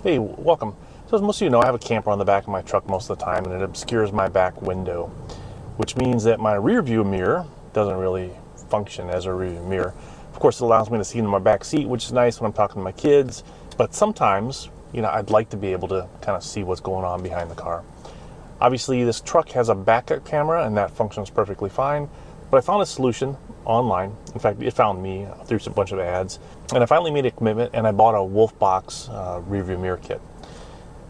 Hey, welcome. So as most of you know, I have a camper on the back of my truck most of the time, and it obscures my back window, which means that my rear view mirror doesn't really function as a rear view mirror. Of course, it allows me to see into my back seat, which is nice when I'm talking to my kids, but sometimes, I'd like to be able to kind of see what's going on behind the car. Obviously, this truck has a backup camera, and that functions perfectly fine, but I found a solution online. In fact, it found me through a bunch of ads, and I finally made a commitment, and I bought a WOLFBOX rear view mirror kit.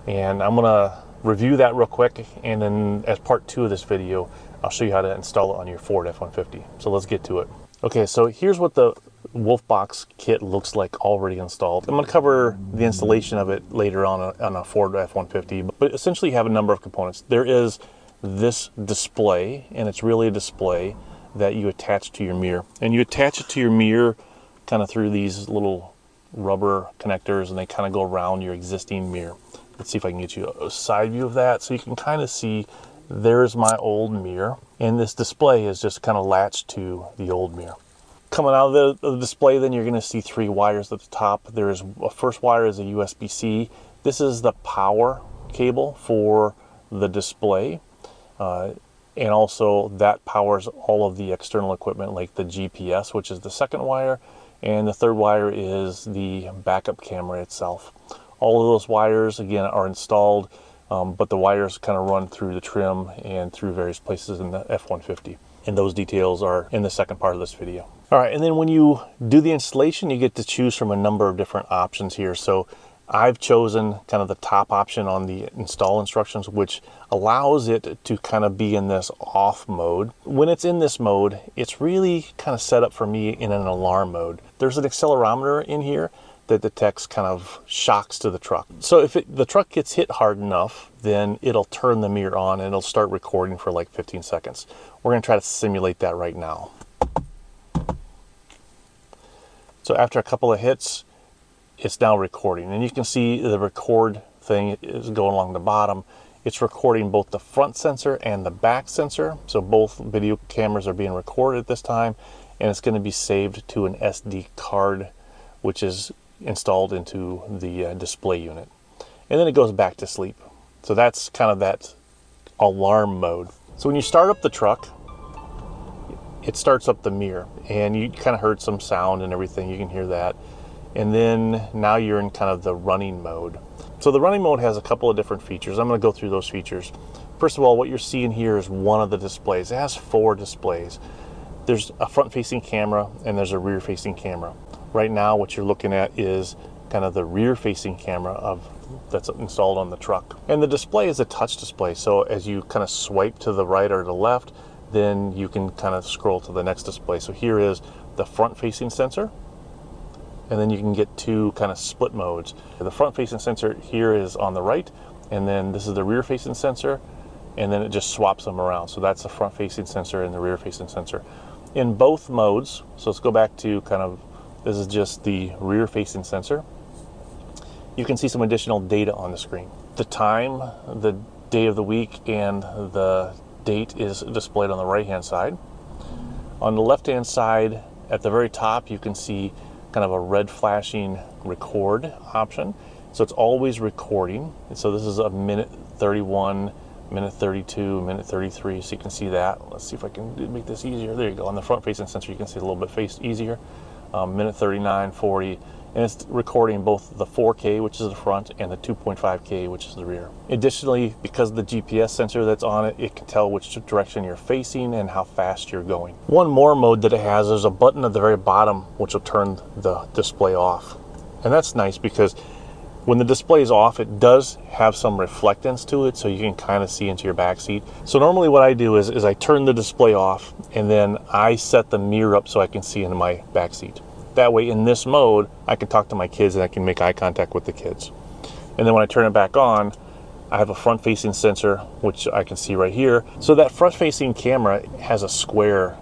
And I'm gonna review that real quick, and then as part 2 of this video, I'll show you how to install it on your Ford F150. So let's get to it. Okay, so here's what the WOLFBOX kit looks like already installed. I'm gonna cover the installation of it later on a Ford F150, but essentially you have a number of components. There is this display, and it's really a display that you attach to your mirror. And you attach it to your mirror kind of through these little rubber connectors, and they kind of go around your existing mirror. Let's see if I can get you a side view of that so you can kind of see there's my old mirror, and this display is just kind of latched to the old mirror. Coming out of the display, then you're going to see 3 wires at the top. There's a first wire is a USB-C. This is the power cable for the display, and also that powers all of the external equipment like the GPS, which is the second wire, and the third wire is the backup camera itself. All of those wires, again, are installed, but the wires kind of run through the trim and through various places in the F-150. And those details are in the second part of this video. All right, and then when you do the installation, you get to choose from a number of different options here. So I've chosen kind of the top option on the install instructions, which allows it to kind of be in this off mode. When it's in this mode, it's really kind of set up for me in an alarm mode. There's an accelerometer in here that detects kind of shocks to the truck. So if the truck gets hit hard enough, then it'll turn the mirror on and it'll start recording for like 15 seconds. We're gonna try to simulate that right now. So after a couple of hits, it's now recording, and you can see the record thing is going along the bottom. It's recording both the front sensor and the back sensor, so both video cameras are being recorded at this time, and it's going to be saved to an SD card, which is installed into the display unit, and then it goes back to sleep. So that's kind of that alarm mode. So when you start up the truck, it starts up the mirror, and you kind of heard some sound and everything. You can hear that. And then now you're in kind of the running mode. So the running mode has a couple of different features. I'm going to go through those features. First of all, what you're seeing here is one of the displays. It has 4 displays. There's a front-facing camera and there's a rear-facing camera. Right now, what you're looking at is kind of the rear-facing camera that's installed on the truck. And the display is a touch display. So as you kind of swipe to the right or the left, then you can kind of scroll to the next display. So here is the front-facing sensor, and then you can get 2 kind of split modes. The front-facing sensor here is on the right, and then this is the rear-facing sensor, and then it just swaps them around. So that's the front-facing sensor and the rear-facing sensor. In both modes, so let's go back to kind of, this is just the rear-facing sensor. You can see some additional data on the screen. The time, the day of the week, and the date is displayed on the right-hand side. On the left-hand side, at the very top, you can see kind of a red flashing record option. So it's always recording. And so this is a minute 31, minute 32, minute 33. So you can see that. Let's see if I can make this easier. There you go. On the front facing sensor, you can see it a little bit easier. Minute 39, 40. And it's recording both the 4K, which is the front, and the 2.5K, which is the rear. Additionally, because of the GPS sensor that's on it, it can tell which direction you're facing and how fast you're going. One more mode that it has is a button at the very bottom, which will turn the display off. And that's nice because when the display is off, it does have some reflectance to it, so you can kind of see into your back seat. So normally what I do is I turn the display off, and then I set the mirror up so I can see into my back seat. That way, in this mode, I can talk to my kids and I can make eye contact with the kids. And then when I turn it back on, I have a front-facing sensor, which I can see right here. So that front-facing camera has a square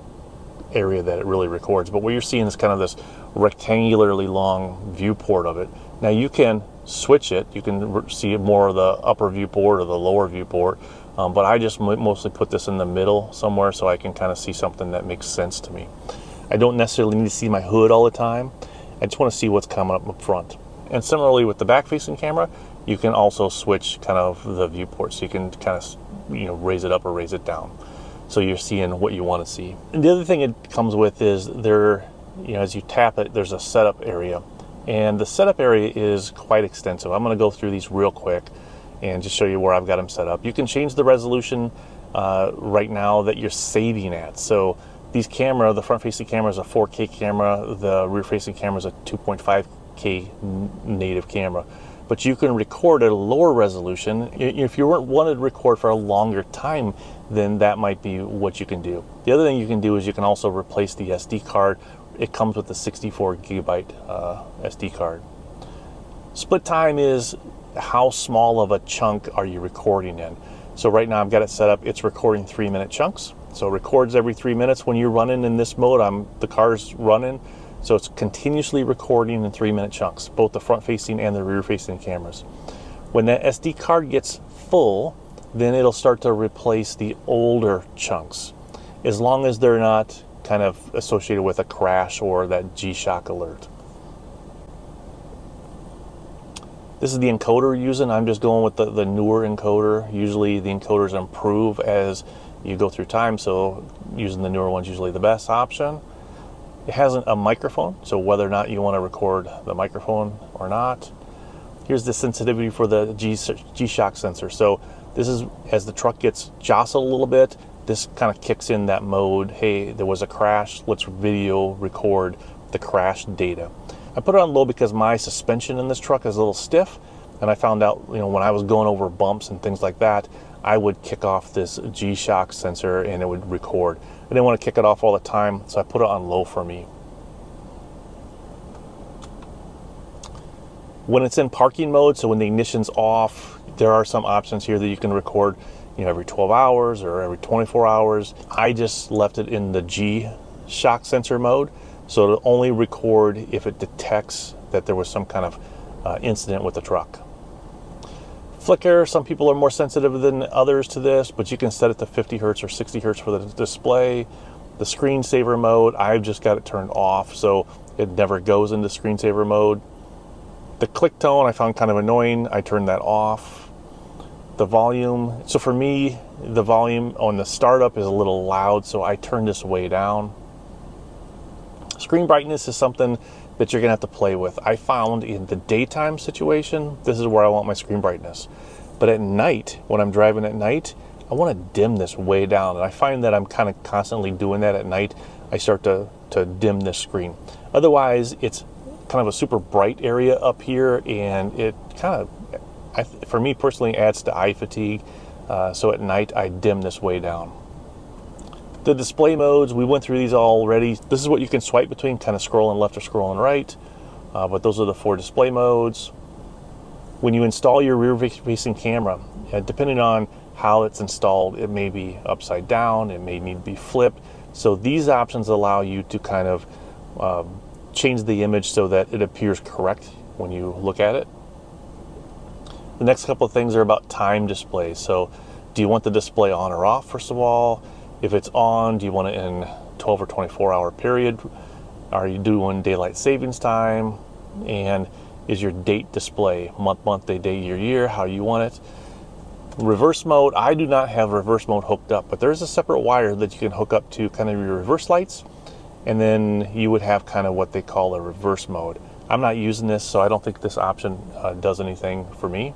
area that it really records. But what you're seeing is kind of this rectangularly long viewport of it. Now you can switch it. You can see more of the upper viewport or the lower viewport. But I just mostly put this in the middle somewhere so I can kind of see something that makes sense to me. I don't necessarily need to see my hood all the time. I just want to see what's coming up front. And similarly with the back-facing camera, you can also switch kind of the viewport, so you can kind of, you know, raise it up or raise it down, so you're seeing what you want to see. And the other thing it comes with is there, you know, as you tap it, there's a setup area, and the setup area is quite extensive. I'm going to go through these real quick and just show you where I've got them set up. You can change the resolution right now that you're saving at. So these camera, the front-facing camera is a 4K camera, the rear-facing camera is a 2.5K native camera. But you can record at a lower resolution. If you wanted to record for a longer time, then that might be what you can do. The other thing you can do is you can also replace the SD card. It comes with a 64 gigabyte SD card. Split time is how small of a chunk are you recording in. So right now I've got it set up, it's recording 3-minute chunks. So it records every 3 minutes. When you're running in this mode, the car's running. So it's continuously recording in 3-minute chunks, both the front-facing and the rear-facing cameras. When that SD card gets full, then it'll start to replace the older chunks, as long as they're not kind of associated with a crash or that G-Shock alert. This is the encoder we're using. I'm just going with the newer encoder. Usually the encoders improve as you go through time, so using the newer one's usually the best option. It has a microphone, so whether or not you want to record the microphone or not. Here's the sensitivity for the G-Shock sensor. So this is, as the truck gets jostled a little bit, this kind of kicks in that mode. Hey, there was a crash, let's video record the crash data. I put it on low because my suspension in this truck is a little stiff, and I found out, you know, when I was going over bumps and things like that, I would kick off this G-Shock sensor and it would record. I didn't want to kick it off all the time, so I put it on low for me. When it's in parking mode, so when the ignition's off, there are some options here that you can record, you know, every 12 hours or every 24 hours. I just left it in the G-Shock sensor mode, so it'll only record if it detects that there was some kind of incident with the truck. Flicker, some people are more sensitive than others to this, but you can set it to 50 hertz or 60 hertz for the display. The screensaver mode, I've just got it turned off, so it never goes into screensaver mode. The click tone I found kind of annoying. I turned that off. The volume, so for me, the volume on the startup is a little loud, so I turned this way down. Screen brightness is something that you're gonna have to play with. I found in the daytime situation, this is where I want my screen brightness. But at night, when I'm driving at night, I wanna dim this way down. And I find that I'm kind of constantly doing that at night. I start to dim this screen. Otherwise, it's kind of a super bright area up here, and it kind of, for me personally, adds to eye fatigue. So at night, I dim this way down. The display modes, we went through these already. This is what you can swipe between, kind of scrolling left or scrolling right. But those are the 4 display modes. When you install your rear-facing camera, depending on how it's installed, it may be upside down, it may need to be flipped. So these options allow you to kind of change the image so that it appears correct when you look at it. The next couple of things are about time display. So do you want the display on or off, first of all? If it's on, do you want it in 12 or 24-hour period? Are you doing daylight savings time? And is your date display month, day, year, how you want it? Reverse mode, I do not have reverse mode hooked up, but there's a separate wire that you can hook up to kind of your reverse lights, and then you would have kind of what they call a reverse mode. I'm not using this, so I don't think this option does anything for me.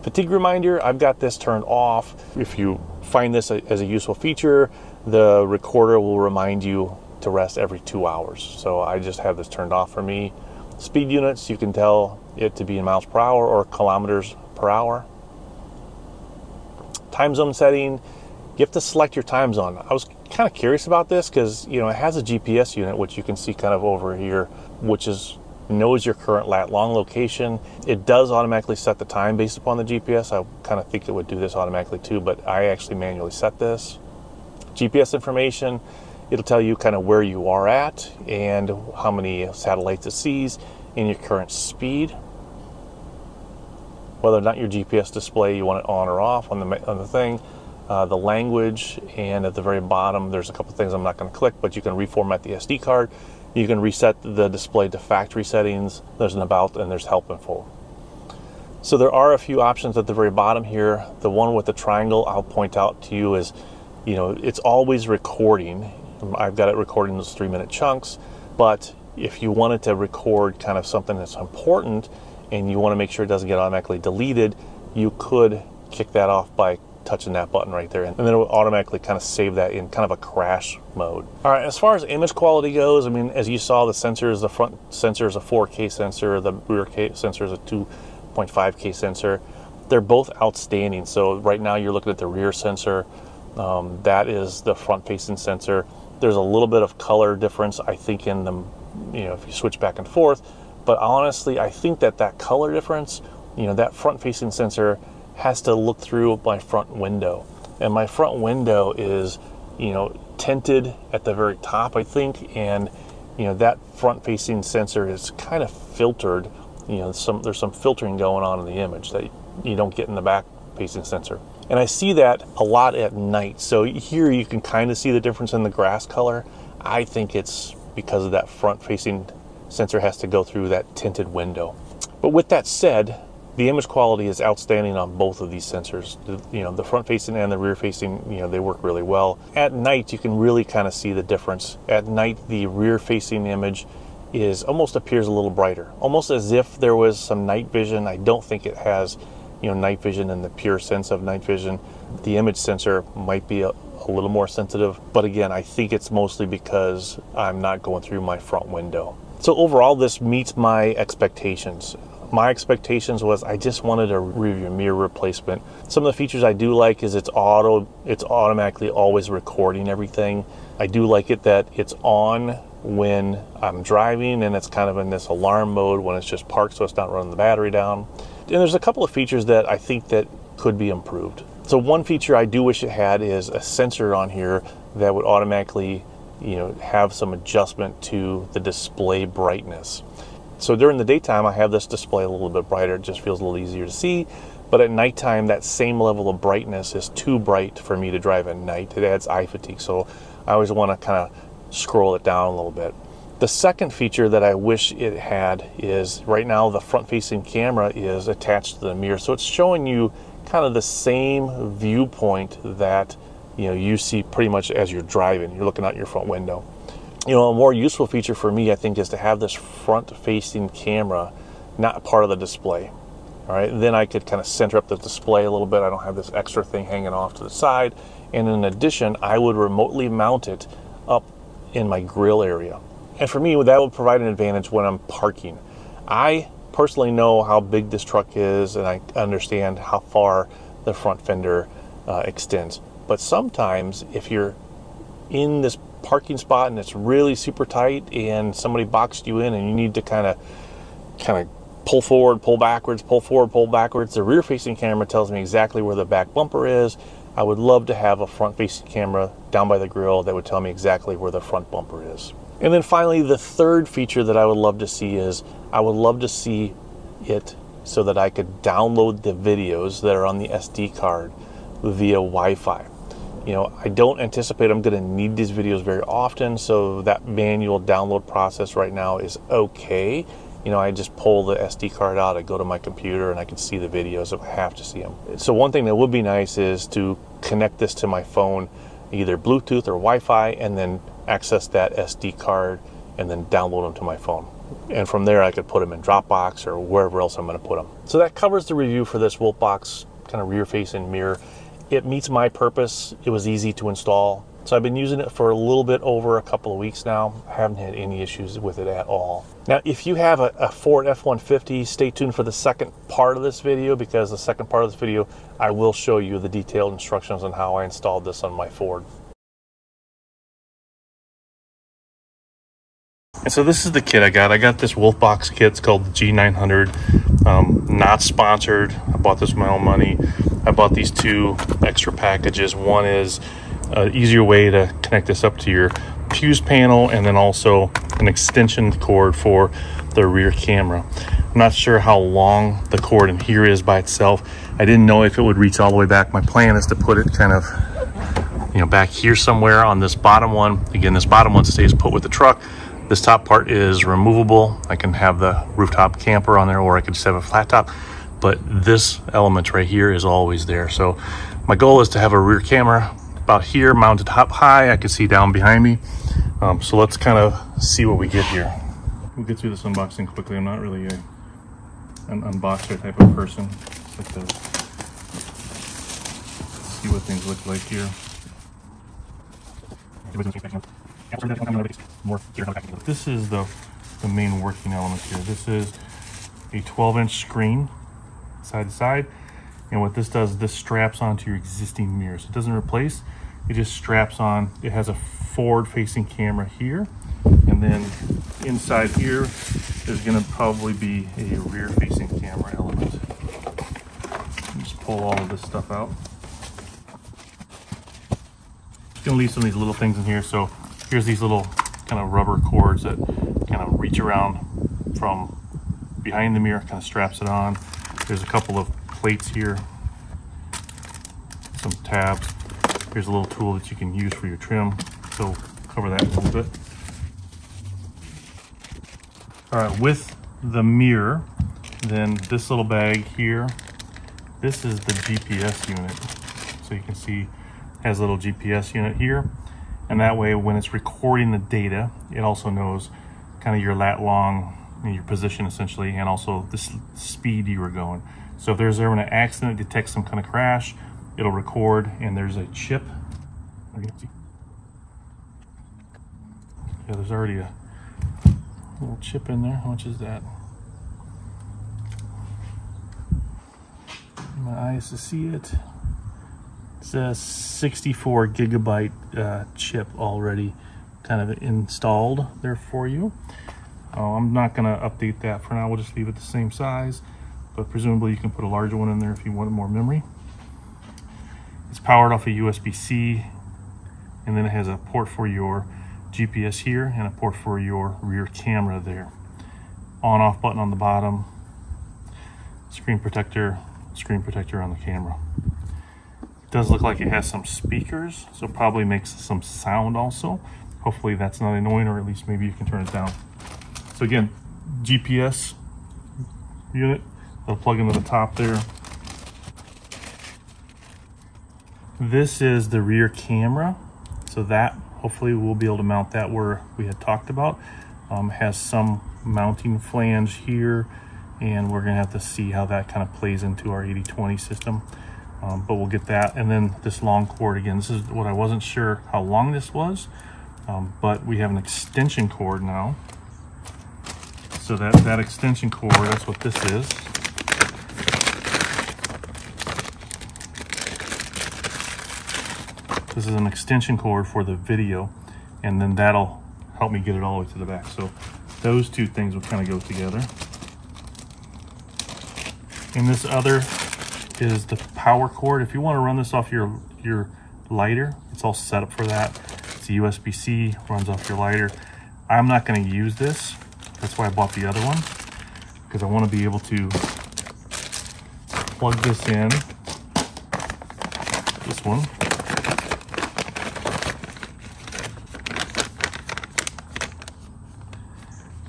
Fatigue reminder, I've got this turned off. If you find this as a useful feature, the recorder will remind you to rest every 2 hours. So I just have this turned off for me. Speed units, you can tell it to be in miles per hour or kilometers per hour. Time zone setting, you have to select your time zone. I was kind of curious about this because, you know, it has a GPS unit, which you can see kind of over here, which knows your current lat-long location. It does automatically set the time based upon the GPS. I kind of think it would do this automatically too, but I actually manually set this. GPS information, it'll tell you kind of where you are at and how many satellites it sees and your current speed. Whether or not your GPS display, you want it on or off on the thing. The language, and at the very bottom, there's a couple things I'm not going to click, but you can reformat the SD card. You can reset the display to factory settings. There's an about and there's help info. So there are a few options at the very bottom here. The one with the triangle I'll point out to you is, you know, it's always recording. I've got it recording those 3-minute chunks, but if you wanted to record kind of something that's important and you want to make sure it doesn't get automatically deleted, you could kick that off by touching that button right there, and then it will automatically kind of save that in kind of a crash mode. All right, as far as image quality goes, I mean, as you saw, the sensors, the front sensor is a 4K sensor, the rear sensor is a 2.5K sensor. They're both outstanding. So right now you're looking at the rear sensor. That is the front-facing sensor. There's a little bit of color difference, I think, in them, you know, if you switch back and forth. But honestly, I think that color difference, you know, that front-facing sensor has to look through my front window, and my front window is, you know, tinted at the very top, I think, and you know, that front-facing sensor is kind of filtered. You know, there's some filtering going on in the image that you don't get in the back-facing sensor. And I see that a lot at night. So here you can kind of see the difference in the grass color. I think it's because of that front-facing sensor has to go through that tinted window. But with that said, the image quality is outstanding on both of these sensors. You know, the front-facing and the rear-facing, you know, they work really well. At night, you can really kind of see the difference. At night, the rear-facing image almost appears a little brighter, almost as if there was some night vision. I don't think it has, you know, night vision in the pure sense of night vision. The image sensor might be a little more sensitive, but again, I think it's mostly because I'm not going through my front window. So overall, this meets my expectations. My expectations was I just wanted a rear mirror replacement. Some of the features I do like is it's automatically always recording everything. I do like it that it's on when I'm driving, and it's kind of in this alarm mode when it's just parked, so it's not running the battery down. And there's a couple of features that I think that could be improved. So one feature I do wish it had is a sensor on here that would automatically, you know, have some adjustment to the display brightness. So during the daytime, I have this display a little bit brighter. It just feels a little easier to see. But at nighttime, that same level of brightness is too bright for me to drive at night. It adds eye fatigue. So I always want to kind of scroll it down a little bit. The second feature that I wish it had is right now the front-facing camera is attached to the mirror. So it's showing you kind of the same viewpoint that, you know, you see pretty much as you're driving. You're looking out your front window. You know, a more useful feature for me, I think, is to have this front-facing camera not part of the display. All right, then I could kind of center up the display a little bit. I don't have this extra thing hanging off to the side. And in addition, I would remotely mount it up in my grill area. And for me, that would provide an advantage when I'm parking. I personally know how big this truck is, and I understand how far the front fender extends. But sometimes if you're in this parking spot and it's really super tight and somebody boxed you in and you need to kind of pull forward, pull backwards, pull forward, pull backwards, the rear facing camera tells me exactly where the back bumper is. I would love to have a front facing camera down by the grill that would tell me exactly where the front bumper is. And then finally, the third feature that I would love to see is I would love to see it so that I could download the videos that are on the SD card via Wi-Fi. You know, I don't anticipate I'm going to need these videos very often, so that manual download process right now is okay. You know, I just pull the SD card out, I go to my computer, and I can see the videos if I have to see them. So one thing that would be nice is to connect this to my phone, either Bluetooth or Wi-Fi, and then access that SD card and then download them to my phone. And from there, I could put them in Dropbox or wherever else I'm going to put them. So that covers the review for this WOLFBOX kind of rear-facing mirror. It meets my purpose. It was easy to install. So I've been using it for a little bit over a couple of weeks now. I haven't had any issues with it at all. Now, if you have a Ford F150, stay tuned for the second part of this video, because the second part of this video, I will show you the detailed instructions on how I installed this on my Ford. And so this is the kit I got. I got this WOLFBOX kit. It's called the G900. Not sponsored. I bought this with my own money. I bought these two extra packages. One is an easier way to connect this up to your fuse panel, and then also an extension cord for the rear camera. I'm not sure how long the cord in here is by itself. I didn't know if it would reach all the way back. My plan is to put it kind of, you know, back here somewhere on this bottom one. Again, this bottom one stays put with the truck. This top part is removable. I can have the rooftop camper on there, or I could just have a flat top. but this element right here is always there. So my goal is to have a rear camera about here, mounted up high. I can see down behind me. So let's kind of see what we get here. We'll get through this unboxing quickly. I'm not really an unboxer type of person. Just like to see what things look like here. This is the main working element here. This is a 12-inch screen side to side, and what this does, this straps onto your existing mirror. So it doesn't replace, it just straps on. It has a forward facing camera here, and then inside here there's going to probably be a rear facing camera element. Just pull all of this stuff out. Just going to leave some of these little things in here. So here's these little kind of rubber cords that kind of reach around from behind the mirror, kind of straps it on. There's a couple of plates here, some tabs. Here's a little tool that you can use for your trim. So cover that a little bit. All right, with the mirror, then this little bag here, this is the GPS unit. So you can see it has a little GPS unit here, and that way when it's recording the data, it also knows kind of your lat long, your position essentially, and also the speed you were going. So if there's ever an accident, it detects some kind of crash, it'll record, and there's a chip. Yeah, there's already a little chip in there. How much is that? My eyes to see it. It's a 64 gigabyte chip already kind of installed there for you. I'm not going to update that for now. We'll just leave it the same size, but presumably you can put a larger one in there if you want more memory. It's powered off a USB-C, and then it has a port for your GPS here and a port for your rear camera there. On-off button on the bottom, screen protector on the camera. It does look like it has some speakers, so probably makes some sound also. Hopefully that's not annoying, or at least maybe you can turn it down. So again, GPS unit, they'll plug into the top there. This is the rear camera, so that hopefully we'll be able to mount that where we had talked about. Has some mounting flange here, and we're gonna have to see how that kind of plays into our 80/20 system. But we'll get that. And then this long cord, again, this is what I wasn't sure how long this was, but we have an extension cord now. So that extension cord, that's what this is. This is an extension cord for the video, and then that'll help me get it all the way to the back. So those two things will kind of go together. And this other is the power cord. If you want to run this off your lighter, it's all set up for that. It's a USB-C, runs off your lighter. I'm not going to use this. That's why I bought the other one, because I want to be able to plug this in, this one.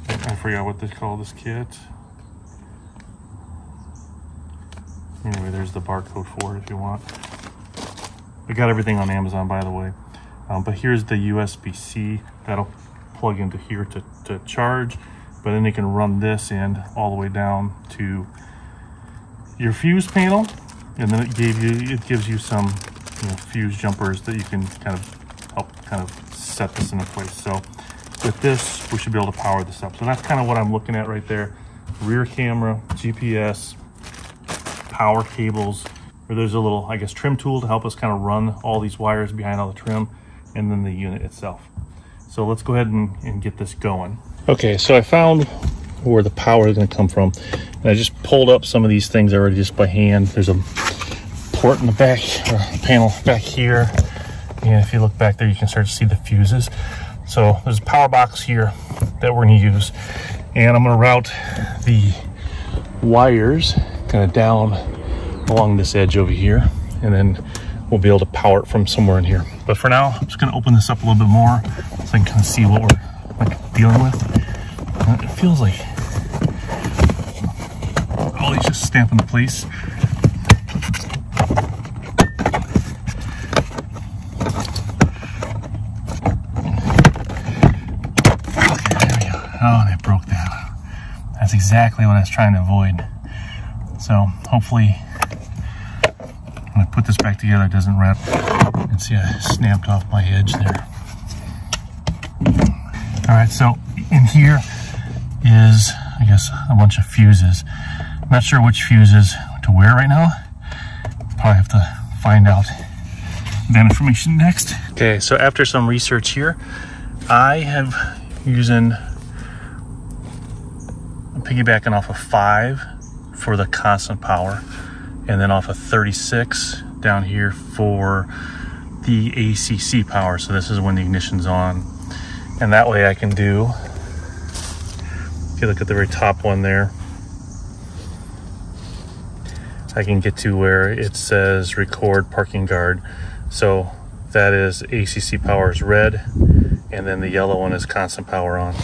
I forgot what they call this kit. Anyway, there's the barcode for it if you want. I got everything on Amazon, by the way. But here's the USB-C that'll plug into here to charge. But then you can run this in all the way down to your fuse panel, and then it gives you some fuse jumpers that you can kind of help kind of set this into place. So with this, we should be able to power this up. So that's kind of what I'm looking at right there. Rear camera, GPS, power cables. Or there's a little, I guess, trim tool to help us kind of run all these wires behind all the trim, and then the unit itself. So let's go ahead and get this going. Okay, so I found where the power is going to come from, and I just pulled up some of these things already just by hand. There's a port in the back, or panel back here, and if you look back there, you can start to see the fuses. So there's a power box here that we're going to use, and I'm going to route the wires kind of down along this edge over here, and then we'll be able to power it from somewhere in here. But for now, I'm just going to open this up a little bit more so I can kind of see what we're dealing with. It feels like, oh while he's just stamping the place. Okay, there we go. Oh, they broke that. That's exactly what I was trying to avoid. So hopefully when I put this back together, it doesn't wrap. And see, I snapped off my edge there. All right, so in here is, I guess, a bunch of fuses. I'm not sure which fuses to wear right now. Probably have to find out that information next. Okay, so after some research here, I have using, I'm piggybacking off of 5 for the constant power, and then off of 36 down here for the ACC power. So this is when the ignition's on. And that way I can do, if you look at the very top one there, I can get to where it says record parking guard. So that is ACC power is red, and then the yellow one is constant power on.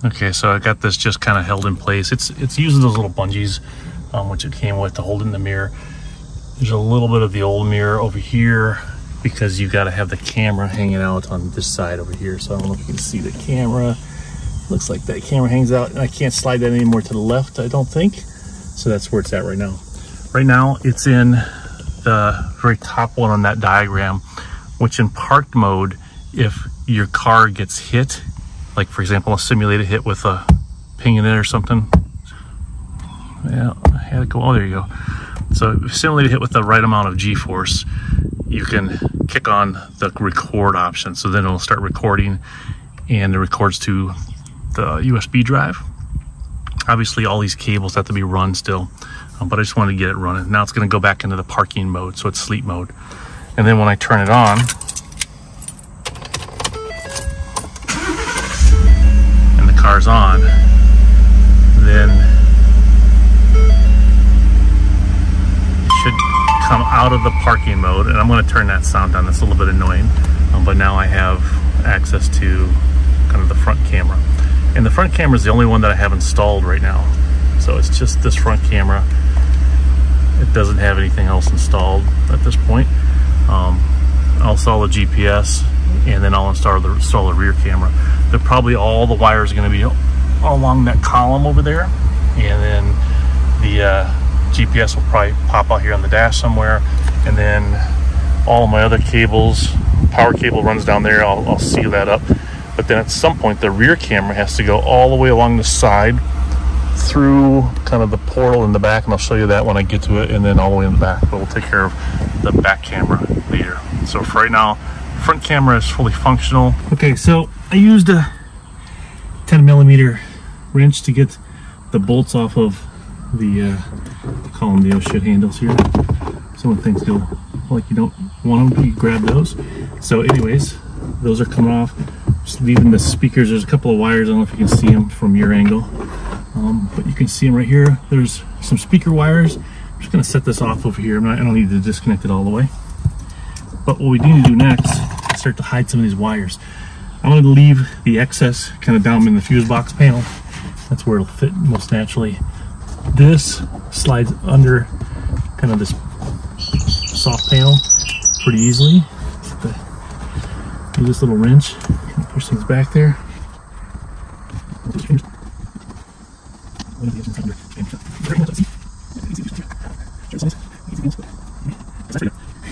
Okay, so I got this just kind of held in place. It's using those little bungees, which it came with to hold in the mirror. There's a little bit of the old mirror over here because you got to have the camera hanging out on this side over here. So I don't know if you can see the camera. Looks like that camera hangs out, and I can't slide that anymore to the left, I don't think. So that's where it's at right now. Right now, it's in the very top one on that diagram, which in parked mode, if your car gets hit, like for example, a simulated hit with a ping in it or something. Yeah, I had it go, oh, there you go. So if simulated hit with the right amount of G-force, you can kick on the record option. So then it'll start recording, and it records to the USB drive. Obviously all these cables have to be run still, but I just wanted to get it running. Now it's gonna go back into the parking mode, so it's sleep mode. And then when I turn it on, and the car's on, then it should come out of the parking mode. And I'm gonna turn that sound down, that's a little bit annoying. But now I have access to kind of the front camera. And the front camera is the only one that I have installed right now. So it's just this front camera. It doesn't have anything else installed at this point. I'll install the GPS, and then I'll install the rear camera. They're probably all the wires are going to be all along that column over there, and then the GPS will probably pop out here on the dash somewhere, and then all of my other cables, power cable runs down there. I'll seal that up. But then at some point the rear camera has to go all the way along the side through kind of the portal in the back, and I'll show you that when I get to it, and then all the way in the back. But we'll take care of the back camera later. So for right now, front camera is fully functional. Okay, so I used a 10mm wrench to get the bolts off of the call them the oh shit handles here. So when things go like you don't want them, you grab those. So anyways, those are coming off. Just leaving the speakers. There's a couple of wires. I don't know if you can see them from your angle, but you can see them right here. There's some speaker wires. I'm just going to set this off over here. I don't need to disconnect it all the way. But what we need to do next is start to hide some of these wires. I'm going to leave the excess kind of down in the fuse box panel. That's where it'll fit most naturally. This slides under kind of this soft panel pretty easily. Use this little wrench. Push things back there. And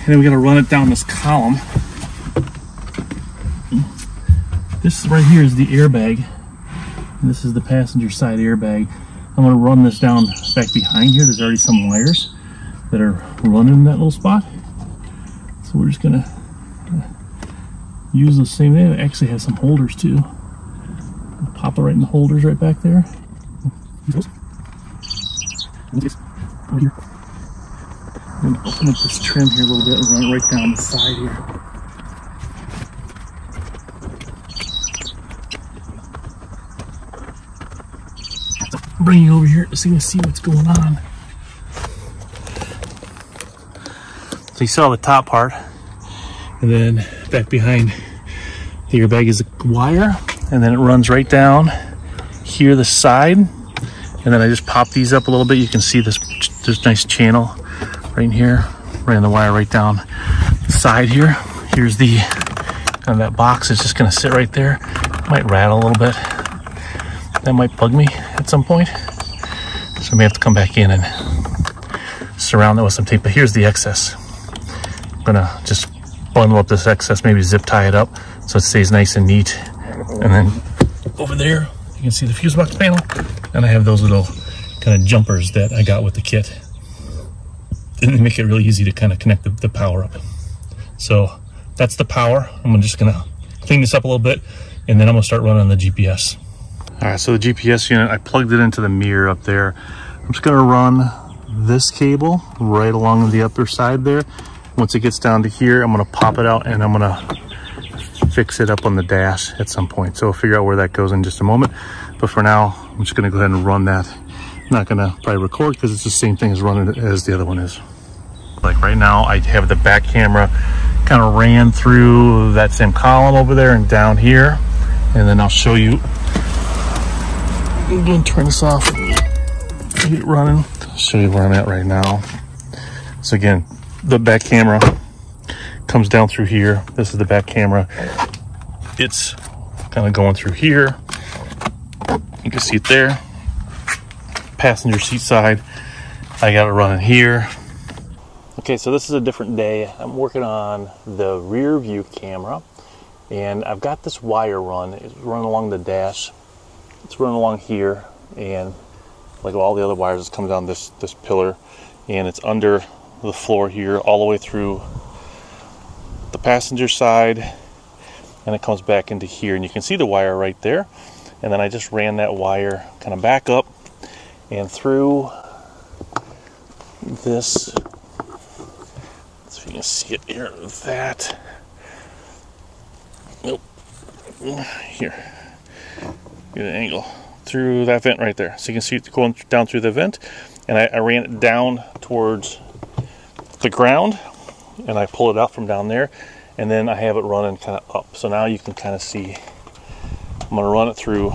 then we got to run it down this column. This right here is the airbag, and this is the passenger side airbag. I'm going to run this down back behind here. There's already some wires that are running in that little spot. So we're just going to use the same. They actually have some holders too. I'll pop it right in the holders right back there. I'm going to open up this trim here a little bit and run it right down the side here. Bring you over here so you can see what's going on. So you saw the top part, and then back behind the airbag is a wire, and then it runs right down here the side, And then I just pop these up a little bit. You can see this nice channel right in here. Ran the wire right down the side here. Here's the kind of that box. It's just gonna sit right there. Might rattle a little bit. That might bug me at some point. So I may have to come back in and surround that with some tape. But here's the excess. I'm gonna just bundle up this excess, maybe zip tie it up so it stays nice and neat. And then over there, you can see the fuse box panel. And I have those little kind of jumpers that I got with the kit. And they make it really easy to kind of connect the power up. So that's the power. I'm just gonna clean this up a little bit, and then I'm gonna start running the GPS. All right, so the GPS unit, I plugged it into the mirror up there. I'm just gonna run this cable right along the upper side there. Once it gets down to here, I'm gonna pop it out and I'm gonna fix it up on the dash at some point. So we'll figure out where that goes in just a moment. But for now, I'm just gonna go ahead and run that. I'm not gonna probably record because it's the same thing as running it as the other one is. Like right now, I have the back camera kind of ran through that same column over there and down here. And then I'll show you. I'm gonna turn this off and get it running. I'll show you where I'm at right now. So again, the back camera comes down through here. This is the back camera. It's kind of going through here. You can see it there. Passenger seat side, I got it running here. Okay, so this is a different day. I'm working on the rear view camera, and I've got this wire run. It's running along the dash. It's running along here, and like all the other wires, it's coming down this pillar, and it's under the floor here all the way through the passenger side, and it comes back into here, and you can see the wire right there. And then I just ran that wire kind of back up and through this. Let's see if you can see it here. That. Nope. Here. Get an angle through that vent right there. So you can see it going down through the vent. And I ran it down towards the ground, and I pull it out from down there, and then I have it running kind of up. So now you can kind of see. I'm going to run it through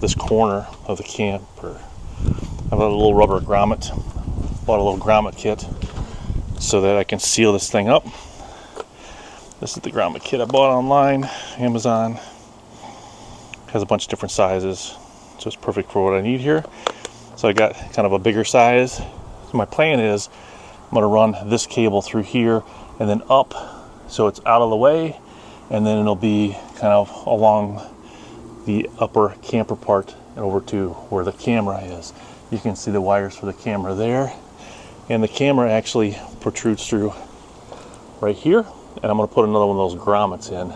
this corner of the camper. I have a little rubber grommet. Bought a little grommet kit so that I can seal this thing up. This is the grommet kit I bought online, Amazon. Has a bunch of different sizes, so it's perfect for what I need here. So I got kind of a bigger size. So my plan is I'm going to run this cable through here and then up so it's out of the way, and then it'll be kind of along the upper camper part and over to where the camera is. You can see the wires for the camera there, and the camera actually protrudes through right here, and I'm going to put another one of those grommets in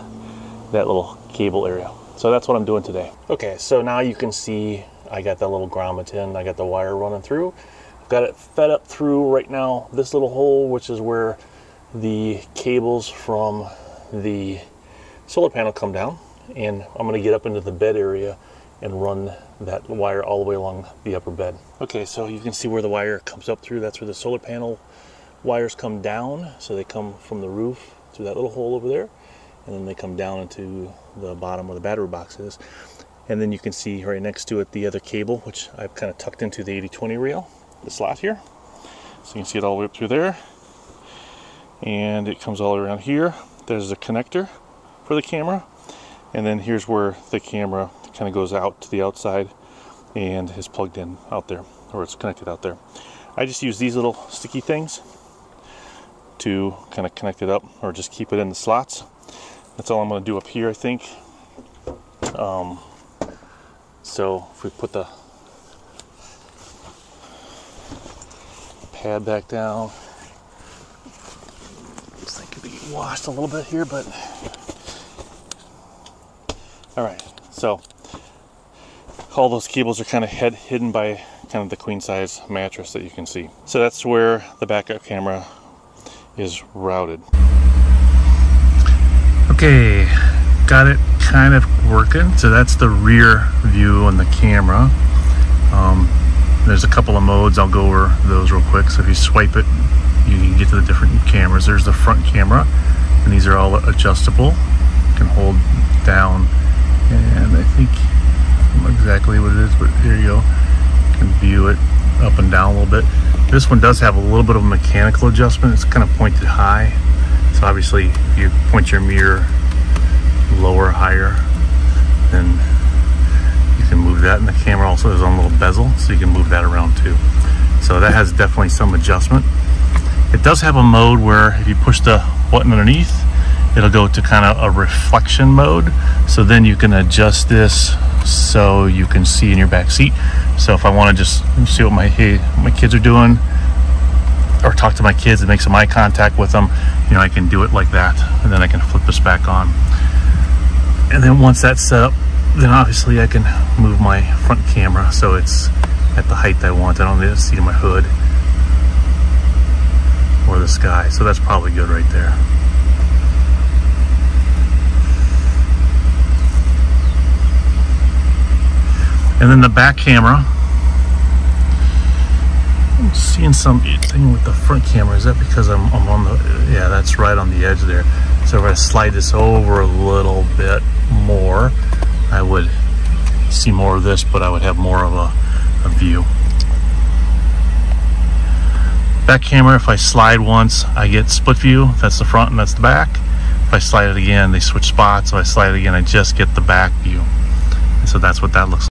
that little cable area. So that's what I'm doing today. Okay, so now you can see I got that little grommet in. I got the wire running through. I've got it fed up through right now this little hole, which is where the cables from the solar panel come down, and I'm going to get up into the bed area and run that wire all the way along the upper bed. Okay, so you can see where the wire comes up through. That's where the solar panel wires come down. So they come from the roof through that little hole over there, and then they come down into the bottom where the battery box is. And then you can see right next to it the other cable, which I've kind of tucked into the 80/20 rail, the slot here. So you can see it all the way up through there, and it comes all the way around here. There's the connector for the camera, and then here's where the camera kind of goes out to the outside and is plugged in out there, or it's connected out there. I just use these little sticky things to kind of connect it up, or just keep it in the slots. That's all I'm going to do up here, I think. So if we put the pad back down, looks like it could be washed a little bit here, but all right. So all those cables are kind of hidden by kind of the queen size mattress that you can see. So that's where the backup camera is routed. Okay, got it kind of working. So that's the rear view on the camera. There's a couple of modes. I'll go over those real quick. So if you swipe it, you can get to the different cameras. There's the front camera, and these are all adjustable. You can hold down, and I think I don't know exactly what it is, but here you go. You can view bit. This one does have a little bit of a mechanical adjustment. It's kind of pointed high. So obviously if you point your mirror lower, higher, then you can move that. And the camera also is on a little bezel, so you can move that around too. So that has definitely some adjustment. It does have a mode where if you push the button underneath, it'll go to kind of a reflection mode. So then you can adjust this so you can see in your back seat. So if I want to just see what my kids are doing, or talk to my kids and make some eye contact with them, you know, I can do it like that, and then I can flip this back on. And then once that's set up, then obviously I can move my front camera so it's at the height I want. I don't need to see my hood or the sky. So that's probably good right there. And then the back camera, I'm seeing something with the front camera. Is that because I'm on the, yeah, that's right on the edge there. So if I slide this over a little bit more, I would see more of this, but I would have more of a view. Back camera, if I slide once, I get split view. That's the front and that's the back. If I slide it again, they switch spots. If I slide it again, I just get the back view. And so that's what that looks like.